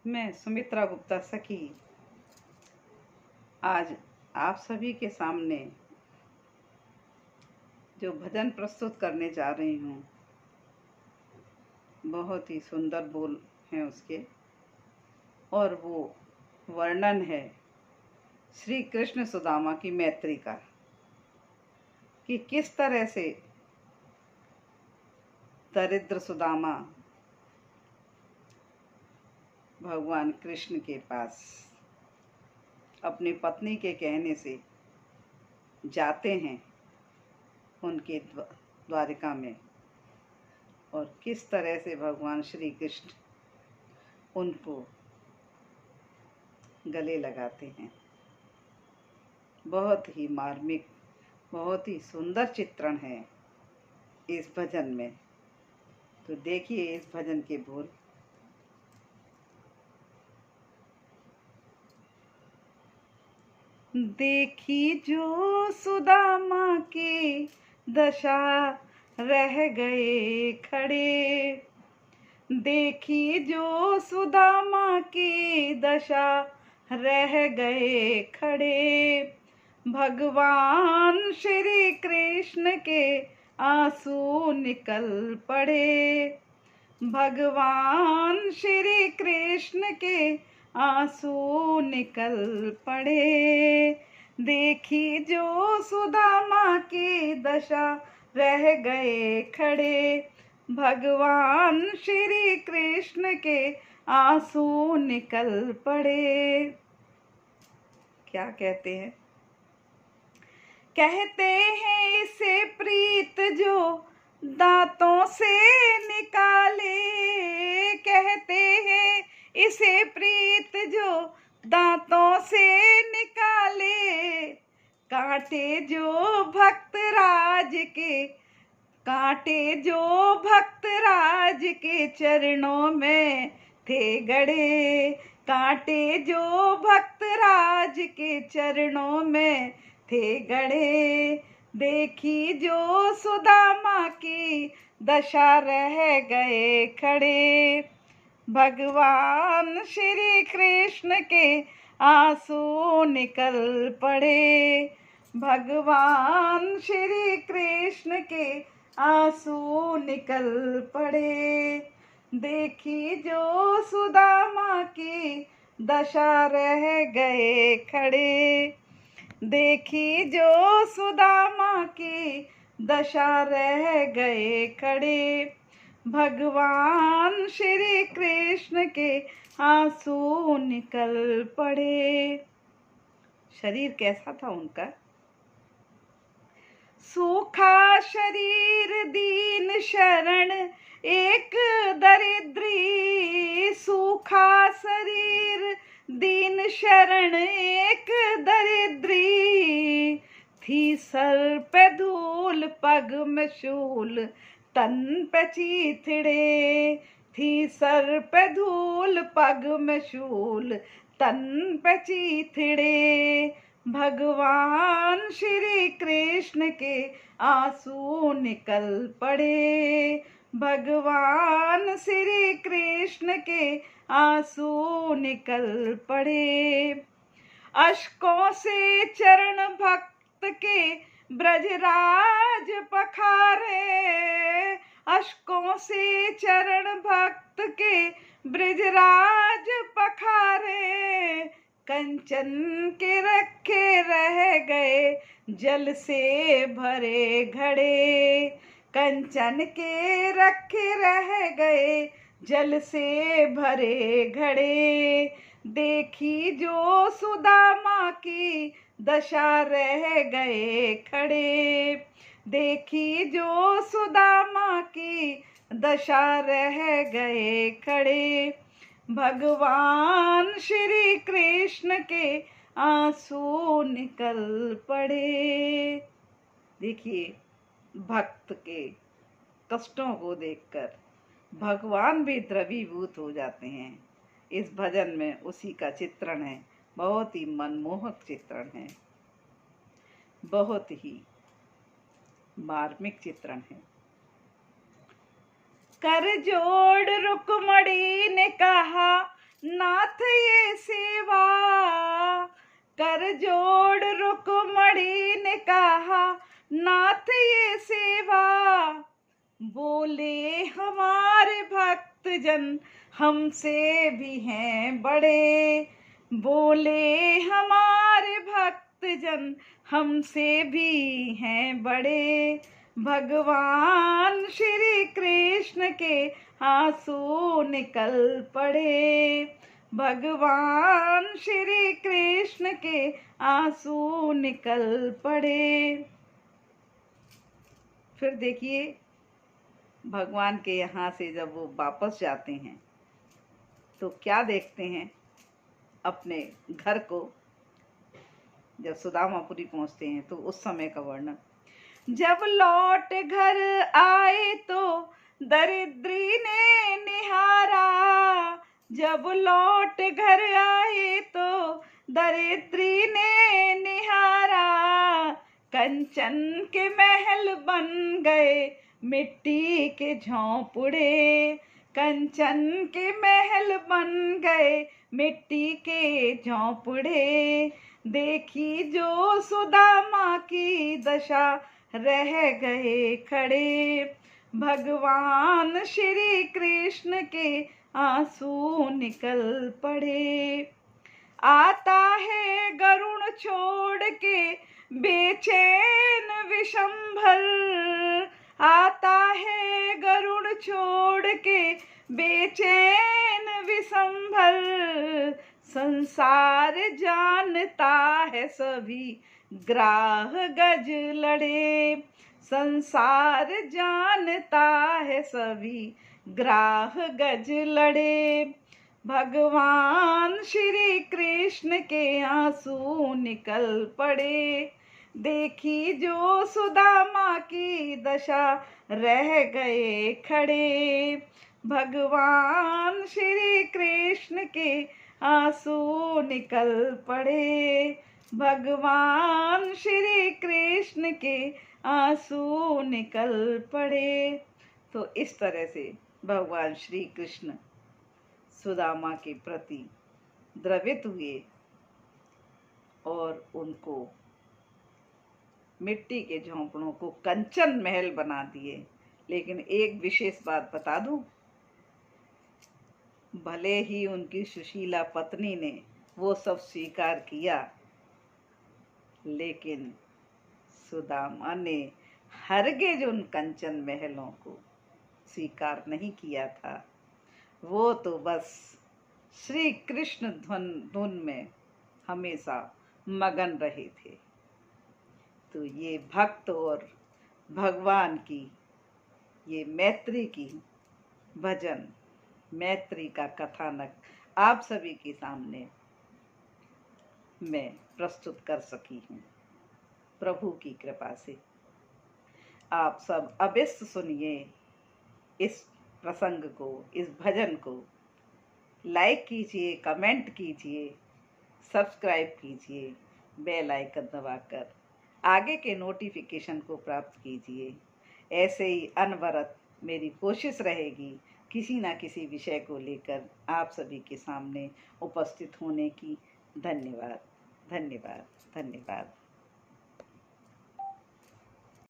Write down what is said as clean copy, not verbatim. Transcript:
मैं सुमित्रा गुप्ता सखी आज आप सभी के सामने जो भजन प्रस्तुत करने जा रही हूँ, बहुत ही सुंदर बोल हैं उसके, और वो वर्णन है श्री कृष्ण सुदामा की मैत्री का, कि किस तरह से दरिद्र सुदामा भगवान कृष्ण के पास अपनी पत्नी के कहने से जाते हैं उनके द्वारिका में, और किस तरह से भगवान श्री कृष्ण उनको गले लगाते हैं। बहुत ही मार्मिक, बहुत ही सुंदर चित्रण है इस भजन में। तो देखिए इस भजन के बोल। देखी जो सुदामा की दशा रह गए खड़े, देखी जो सुदामा की दशा रह गए खड़े, भगवान श्री कृष्ण के आंसू निकल पड़े, भगवान श्री कृष्ण के आंसू निकल पड़े। देखी जो सुदामा की दशा रह गए खड़े, भगवान श्री कृष्ण के आंसू निकल पड़े। क्या कहते हैं? कहते हैं इसे प्रीत जो दांतों से निकाले, कहते हैं इसे प्रीत जो दांतों से निकाले, कांटे जो भक्त राज के, कांटे जो भक्त राज के चरणों में थे गड़े, कांटे जो भक्त राज के चरणों में थे गड़े। देखी जो सुदामा की दशा रह गए खड़े, भगवान श्री कृष्ण के आंसू निकल पड़े, भगवान श्री कृष्ण के आंसू निकल पड़े। देखी जो सुदामा की दशा रह गए खड़े, देखी जो सुदामा की दशा रह गए खड़े, भगवान श्री कृष्ण के आंसू निकल पड़े। शरीर कैसा था उनका? सूखा शरीर दीन शरण एक दरिद्री, सूखा शरीर दीन शरण एक दरिद्री, थी सर पे धूल पग में शूल तन पे चीथड़े, थी सर पे धूल पग में शूल तन पे चीथड़े, भगवान श्री कृष्ण के आंसू निकल पड़े, भगवान श्री कृष्ण के आंसू निकल पड़े। अश्कों से चरण भक्त के ब्रजराज पखारे, अश्कों से चरण भक्त के ब्रजराज पखारे, कंचन के रखे रह गए जल से भरे घड़े, कंचन के रखे रह गए जल से भरे घड़े। देखी जो सुदामा की दशा रह गए खड़े, देखी जो सुदामा की दशा रह गए खड़े, भगवान श्री कृष्ण के आंसू निकल पड़े। देखिए भक्त के कष्टों को देखकर भगवान भी द्रवीभूत हो जाते हैं। इस भजन में उसी का चित्रण है। बहुत ही मनमोहक चित्रण है, बहुत ही मार्मिक चित्रण है। कर जोड़ रुक्मणी ने कहा नाथ ये सेवा कर जोड़ रुक्मणी ने कहा, नाथ ये सेवा। बोले हमारे भक्त जन हमसे भी हैं बड़े, बोले हमारे भक्त जन हमसे भी हैं बड़े। भगवान श्री कृष्ण के आंसू निकल पड़े, भगवान श्री कृष्ण के आंसू निकल पड़े। फिर देखिए भगवान के यहाँ से जब वो वापस जाते हैं तो क्या देखते हैं अपने घर को। जब सुदामापुरी पहुँचते हैं तो उस समय का वर्णन, जब लौट घर आए तो दरिद्री ने निहारा, जब लौट घर आए तो दरिद्री ने निहारा। कंचन के महल बन गए मिट्टी के झोंपड़े, कंचन के महल बन गए मिट्टी के झोंपड़े। देखी जो सुदामा की दशा रह गए खड़े, भगवान श्री कृष्ण के आंसू निकल पड़े। आता है गरुण छोड़ के बेचैन विशंभर, आता है गरुड़ छोड़ के बेचैन विशंभर। संसार जानता है सभी ग्राह गज लड़े, संसार जानता है सभी ग्राह गज लड़े। भगवान श्री कृष्ण के आंसू निकल पड़े। देखी जो सुदामा की दशा रह गए खड़े, भगवान श्री कृष्ण के आंसू निकल पड़े, भगवान श्री कृष्ण के आंसू निकल पड़े। तो इस तरह से भगवान श्री कृष्ण सुदामा के प्रति द्रवित हुए और उनको मिट्टी के झोंपड़ों को कंचन महल बना दिए। लेकिन एक विशेष बात बता दूं, भले ही उनकी सुशीला पत्नी ने वो सब स्वीकार किया, लेकिन सुदामा ने हरगिज उन कंचन महलों को स्वीकार नहीं किया था। वो तो बस श्री कृष्ण धुन में हमेशा मगन रहे थे। तो ये भक्त और भगवान की ये मैत्री की भजन, मैत्री का कथानक आप सभी के सामने मैं प्रस्तुत कर सकी हूँ। प्रभु की कृपा से आप सब अवश्य सुनिए इस प्रसंग को, इस भजन को। लाइक कीजिए, कमेंट कीजिए, सब्सक्राइब कीजिए, बेल आइकन दबाकर आगे के नोटिफिकेशन को प्राप्त कीजिए। ऐसे ही अनवरत मेरी कोशिश रहेगी किसी न किसी विषय को लेकर आप सभी के सामने उपस्थित होने की। धन्यवाद, धन्यवाद, धन्यवाद।